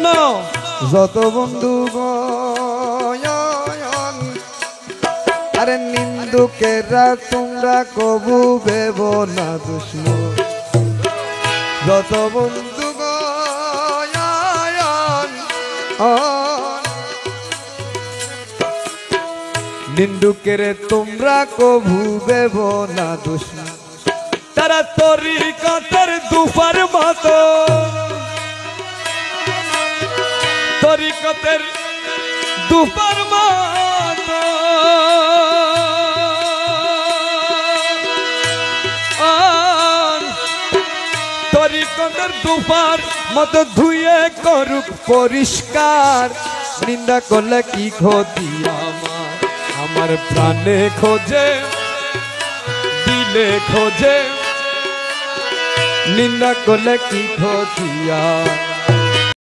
শোনো যত বন্ধু গয়ন আরে নিন্দুকেরা তোমরা কবু ভেব না দুশ্মন যত বন্ধু গয়ন নিন্দুকেরে তোমরা কবু ভেব না দুশ্মন তারা তরিকতের দুপার মতো তরিকতের দুপার মতো তরিকতের দুপার মতো ধুয়ে করুক পরিষ্কার নিন্দা করলে কি ক্ষতি আমার আমার প্রাণে খোঁজে দিলে খোঁজে নিন্দা করলে কি ক্ষতি